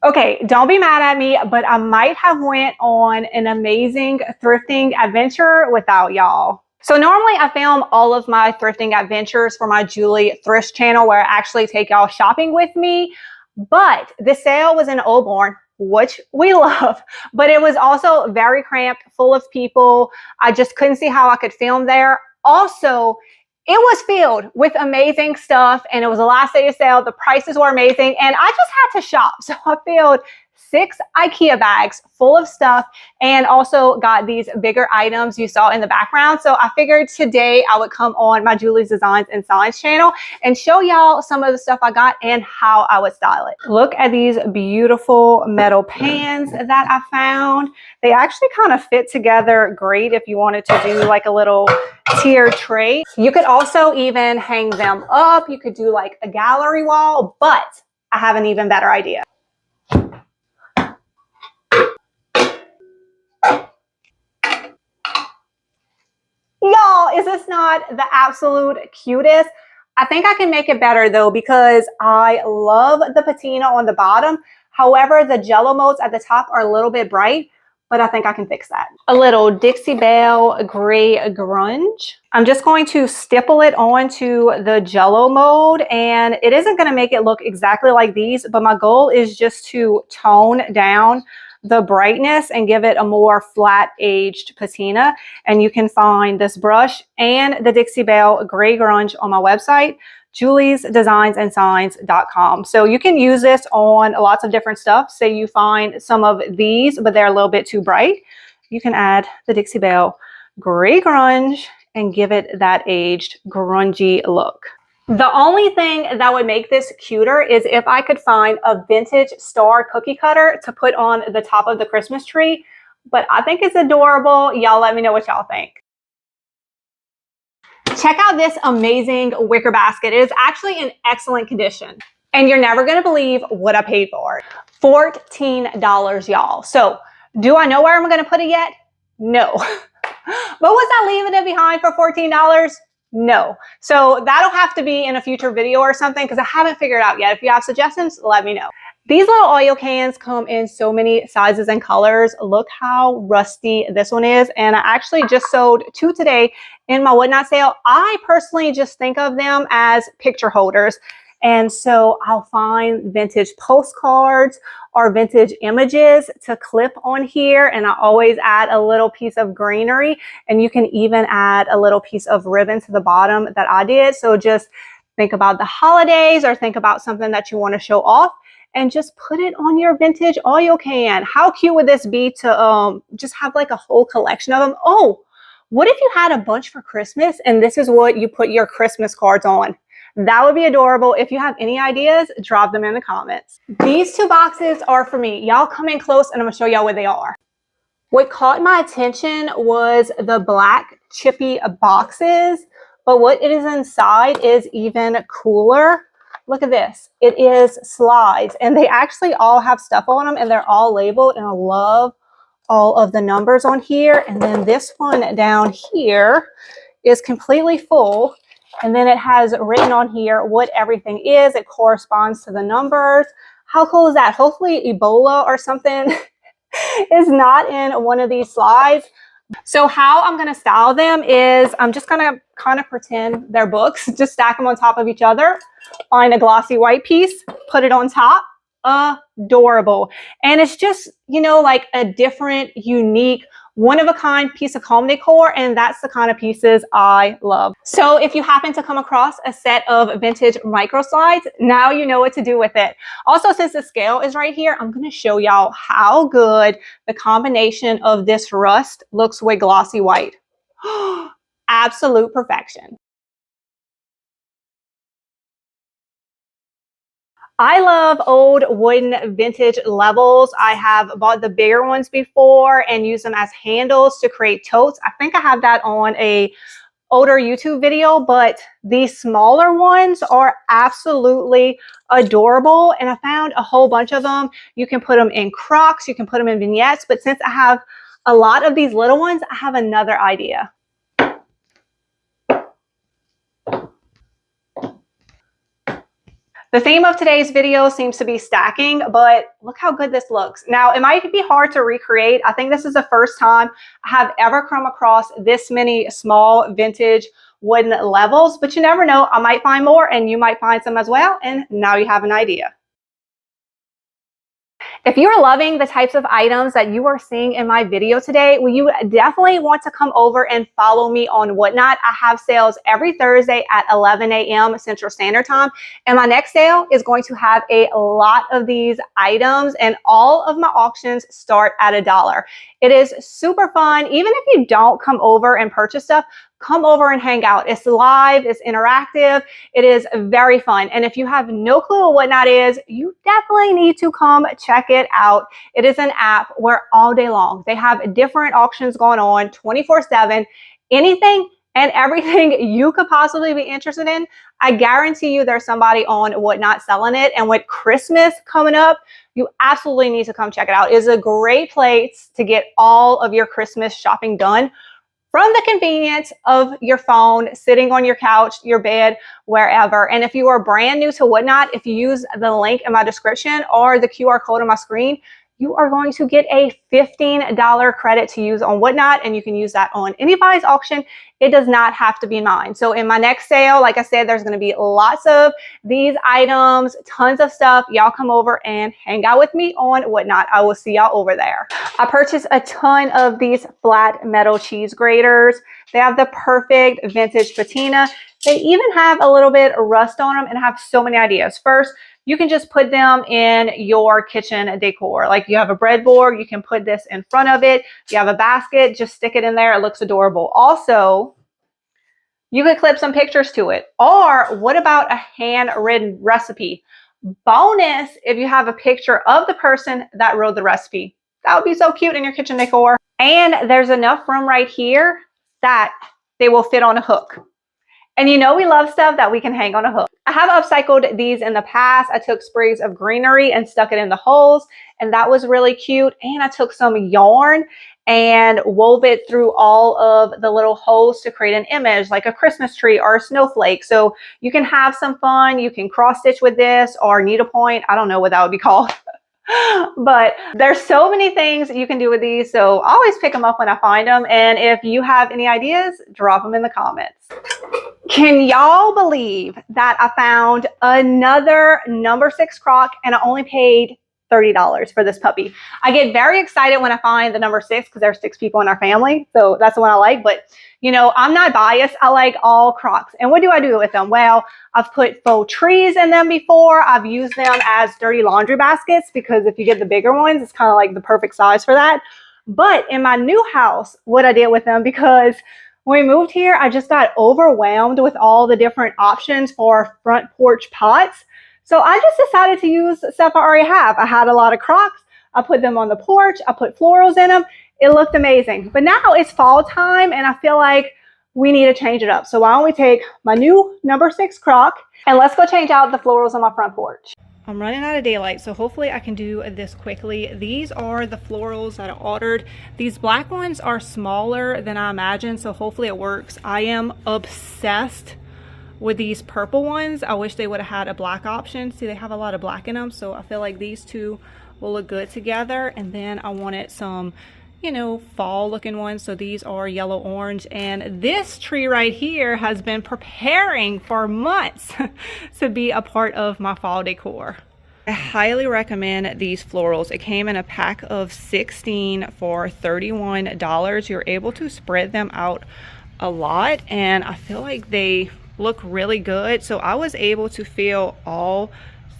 Okay, don't be mad at me, but I might have went on an amazing thrifting adventure without y'all. So normally I film all of my thrifting adventures for my Julie Thrift channel where I actually take y'all shopping with me. But the sale was in Oborn, which we love, but it was also very cramped, full of people. I just couldn't see how I could film there. Also, it was filled with amazing stuff and it was the last day of sale. The prices were amazing and I just had to shop. So I filled 6 IKEA bags full of stuff and also got these bigger items you saw in the background. So I figured today I would come on my Julie's Designs and Signs channel and show y'all some of the stuff I got and how I would style it. Look at these beautiful metal pans that I found. They actually kind of fit together great if you wanted to do like a little tier tray. You could also even hang them up. You could do like a gallery wall, but I have an even better idea. Y'all, is this not the absolute cutest? I think I can make it better though because I love the patina on the bottom. However, the jello molds at the top are a little bit bright, but I think I can fix that. A little Dixie Belle gray grunge. I'm just going to stipple it onto the jello mold and it isn't going to make it look exactly like these, but my goal is just to tone down the brightness and give it a more flat aged patina. And you can find this brush and the Dixie Belle gray grunge on my website, juliesdesignsandsigns.com. So you can use this on lots of different stuff. Say you find some of these, but they're a little bit too bright. You can add the Dixie Belle gray grunge and give it that aged grungy look. The only thing that would make this cuter is if I could find a vintage star cookie cutter to put on the top of the Christmas tree, but I think it's adorable. Y'all let me know what y'all think. Check out this amazing wicker basket. It is actually in excellent condition and you're never going to believe what I paid for it. $14, y'all. So do I know where I'm going to put it yet? No. But was I leaving it behind for $14? No. So that'll have to be in a future video or something because I haven't figured out yet. If you have suggestions, let me know. These little oil cans come in so many sizes and colors. Look how rusty this one is. And I actually just sold 2 today in my Would Not sale. I personally just think of them as picture holders. And so I'll find vintage postcards or vintage images to clip on here. And I always add a little piece of greenery. And you can even add a little piece of ribbon to the bottom that I did. So just think about the holidays or think about something that you want to show off and just put it on your vintage oil can. How cute would this be to just have like a whole collection of them? Oh, what if you had a bunch for Christmas and this is what you put your Christmas cards on? That would be adorable. If you have any ideas, drop them in the comments. These 2 boxes are for me. Y'all come in close and I'm gonna show y'all what they are. What caught my attention was the black chippy boxes, but what it is inside is even cooler. Look at this. It is slides and they actually all have stuff on them and they're all labeled and I love all of the numbers on here. And then this one down here is completely full. And then it has written on here what everything is. It corresponds to the numbers. How cool is that? Hopefully Ebola or something is not in one of these slides. So how I'm going to style them is I'm just going to kind of pretend they're books. Just stack them on top of each other. Find a glossy white piece. Put it on top. Adorable. And it's just, you know, like a different, unique, one-of-a-kind piece of home decor, and that's the kind of pieces I love. So if you happen to come across a set of vintage micro slides, now you know what to do with it. Also, since the scale is right here, I'm going to show y'all how good the combination of this rust looks with glossy white. Absolute perfection. I love old wooden vintage levels. I have bought the bigger ones before and used them as handles to create totes. I think I have that on a older YouTube video, but these smaller ones are absolutely adorable. And I found a whole bunch of them. You can put them in Crocs, you can put them in vignettes, but since I have a lot of these little ones, I have another idea. The theme of today's video seems to be stacking, but look how good this looks. Now, it might be hard to recreate. I think this is the first time I have ever come across this many small vintage wooden levels, but you never know. I might find more and you might find some as well, and now you have an idea. If you're loving the types of items that you are seeing in my video today, well, you definitely want to come over and follow me on Whatnot. I have sales every Thursday at 11 a.m. Central Standard Time. And my next sale is going to have a lot of these items, and all of my auctions start at $1. It is super fun. Even if you don't come over and purchase stuff, come over and hang out. It's live, it's interactive, it is very fun. And if you have no clue what Whatnot is, you definitely need to come check it out. It is an app where all day long they have different auctions going on 24/7, anything and everything you could possibly be interested in. I guarantee you there's somebody on Whatnot selling it. And with Christmas coming up, you absolutely need to come check it out. It's a great place to get all of your Christmas shopping done from the convenience of your phone, sitting on your couch, your bed, wherever. And if you are brand new to Whatnot, if you use the link in my description or the QR code on my screen, you are going to get a $15 credit to use on Whatnot, and you can use that on anybody's auction. It does not have to be mine. So in my next sale, like I said, there's going to be lots of these items, tons of stuff. Y'all come over and hang out with me on Whatnot. I will see y'all over there. I purchased a ton of these flat metal cheese graters. They have the perfect vintage patina. They even have a little bit of rust on them, and I have so many ideas. First, you can just put them in your kitchen decor. Like you have a breadboard, you can put this in front of it. You have a basket, just stick it in there. It looks adorable. Also, you could clip some pictures to it. Or what about a handwritten recipe? Bonus if you have a picture of the person that wrote the recipe. That would be so cute in your kitchen decor. And there's enough room right here that they will fit on a hook. And you know we love stuff that we can hang on a hook. I have upcycled these in the past. I took sprigs of greenery and stuck it in the holes, and that was really cute. And I took some yarn and wove it through all of the little holes to create an image like a Christmas tree or a snowflake. So you can have some fun. You can cross stitch with this or needlepoint. I don't know what that would be called. But there's so many things you can do with these, so I always pick them up when I find them. And if you have any ideas, drop them in the comments. Can y'all believe that I found another number 6 crock and I only paid $30 for this puppy? I get very excited when I find the number 6 because there's 6 people in our family, so that's the one I like. But you know, I'm not biased. I like all crocks. And what do I do with them? Well, I've put faux trees in them before. I've used them as dirty laundry baskets because if you get the bigger ones, it's kind of like the perfect size for that. But in my new house, what I did with them, because when we moved here, I just got overwhelmed with all the different options for front porch pots. So I just decided to use stuff I already have. I had a lot of crocks. I put them on the porch. I put florals in them. It looked amazing. But now it's fall time and I feel like we need to change it up. So why don't we take my new number 6 crock and let's go change out the florals on my front porch. I'm running out of daylight, so hopefully I can do this quickly. These are the florals that I ordered. These black ones are smaller than I imagined, so hopefully it works. I am obsessed with these purple ones. I wish they would have had a black option. See, they have a lot of black in them, so I feel like these two will look good together. And then I wanted some, you know, fall looking ones. So these are yellow orange, and this tree right here has been preparing for months to be a part of my fall decor. I highly recommend these florals. It came in a pack of 16 for $31. You're able to spread them out a lot, and I feel like they look really good. So I was able to fill all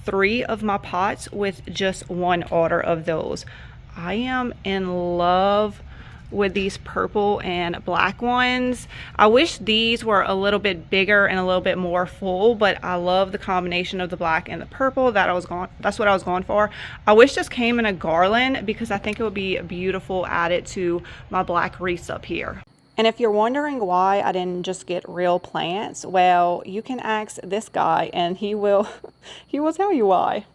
3 of my pots with just 1 order of those. I am in love with these purple and black ones. I wish these were a little bit bigger and a little bit more full, but I love the combination of the black and the purple. That's what I was going for. I wish this came in a garland because I think it would be beautiful added to my black wreaths up here. And if you're wondering why I didn't just get real plants, well, you can ask this guy and he will tell you why.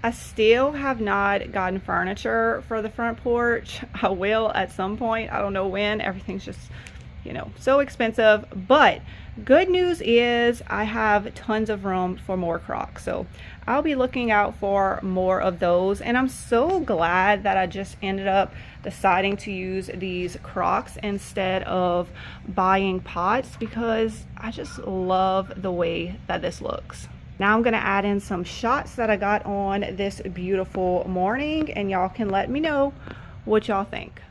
I still have not gotten furniture for the front porch. I will at some point. I don't know when. Everything's just, you know, so expensive. But good news is I have tons of room for more Crocs, so I'll be looking out for more of those. And I'm so glad that I just ended up deciding to use these Crocs instead of buying pots, because I just love the way that this looks. Now I'm going to add in some shots that I got on this beautiful morning, and y'all can let me know what y'all think.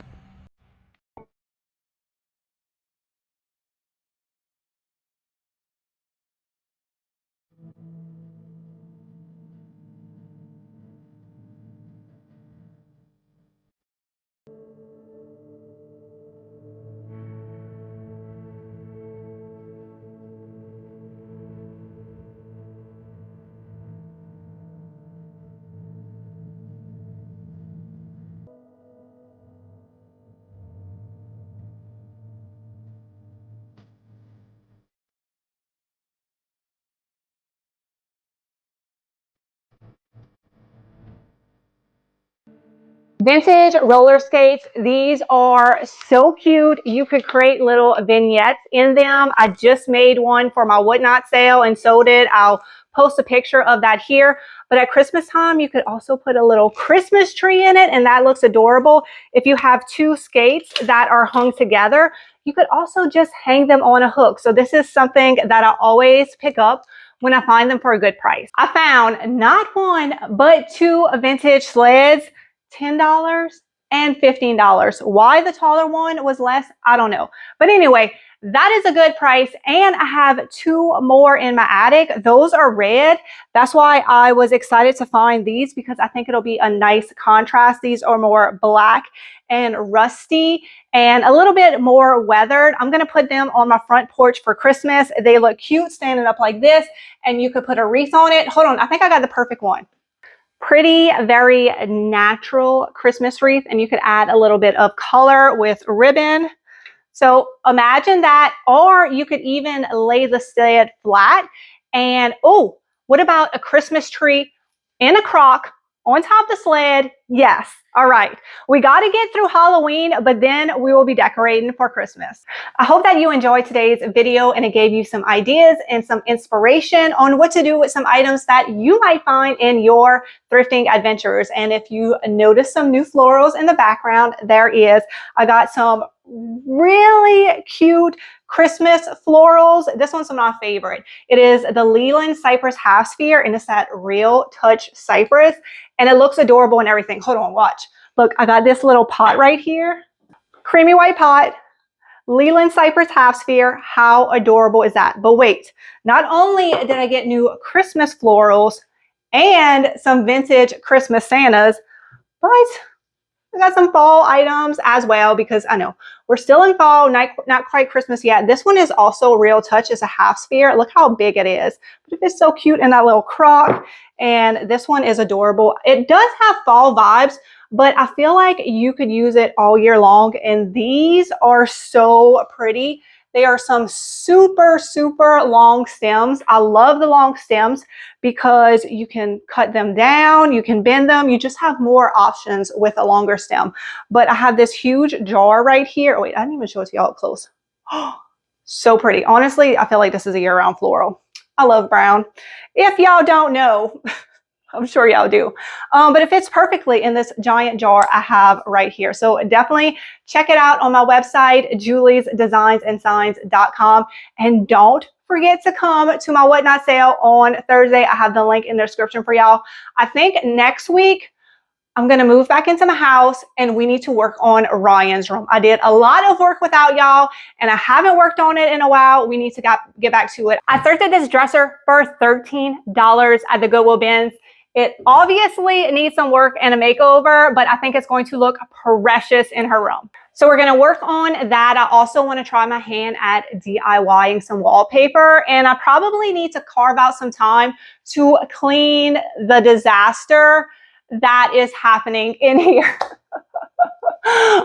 Vintage roller skates. These are so cute. You could create little vignettes in them. I just made one for my whatnot sale and sold it. I'll post a picture of that here. But at Christmas time, you could also put a little Christmas tree in it, and that looks adorable. If you have two skates that are hung together, you could also just hang them on a hook. So this is something that I always pick up when I find them for a good price. I found not one, but two vintage sleds, $10 and $15. Why the taller one was less, I don't know. But anyway, that is a good price. And I have two more in my attic. Those are red. That's why I was excited to find these, because I think it'll be a nice contrast. These are more black and rusty and a little bit more weathered. I'm going to put them on my front porch for Christmas. They look cute standing up like this, and you could put a wreath on it. Hold on, I think I got the perfect one. Pretty, very natural Christmas wreath, and you could add a little bit of color with ribbon. So imagine that, or you could even lay the sled flat. And oh, what about a Christmas tree in a crock on top of the sled? Yes. All right. We got to get through Halloween, but then we will be decorating for Christmas. I hope that you enjoyed today's video and it gave you some ideas and some inspiration on what to do with some items that you might find in your thrifting adventures. And if you notice some new florals in the background, there is. I got some really cute Christmas florals. This one's my favorite. It is the Leland Cypress Half Sphere, and it's that real touch cypress, and it looks adorable and everything. Hold on, watch. Look, I got this little pot right here. Creamy white pot, Leland Cypress Half Sphere. How adorable is that? But wait, not only did I get new Christmas florals and some vintage Christmas Santas, but I got some fall items as well, because I know we're still in fall, not quite Christmas yet. This one is also real touch. It's a half sphere. Look how big it is. But it's so cute in that little crock. And this one is adorable. It does have fall vibes, but I feel like you could use it all year long. And these are so pretty. They are some super, super long stems. I love the long stems because you can cut them down, you can bend them, you just have more options with a longer stem. But I have this huge jar right here. Oh, wait, I didn't even show it to y'all up close. So pretty. Honestly, I feel like this is a year-round floral. I love brown. If y'all don't know, I'm sure y'all do. But it fits perfectly in this giant jar I have right here. So definitely check it out on my website, juliesdesignsandsigns.com. And don't forget to come to my whatnot sale on Thursday. I have the link in the description for y'all. I think next week, I'm going to move back into my house and we need to work on Ryan's room. I did a lot of work without y'all and I haven't worked on it in a while. We need to get back to it. I thrifted this dresser for $13 at the Goodwill bins. It obviously needs some work and a makeover, but I think it's going to look precious in her room. So we're going to work on that. I also want to try my hand at DIYing some wallpaper, and I probably need to carve out some time to clean the disaster that is happening in here.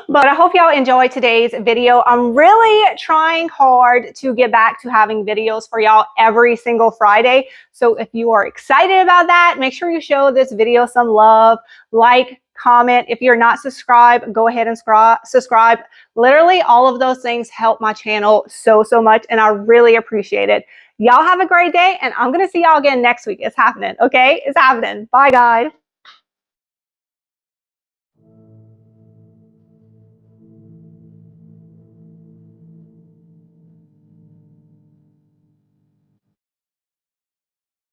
But I hope y'all enjoyed today's video. I'm really trying hard to get back to having videos for y'all every single Friday. So if you are excited about that, make sure you show this video some love, like, comment. If you're not subscribed, go ahead and subscribe. Literally, all of those things help my channel so much, and I really appreciate it. Y'all have a great day, and I'm going to see y'all again next week. It's happening, okay? It's happening. Bye, guys.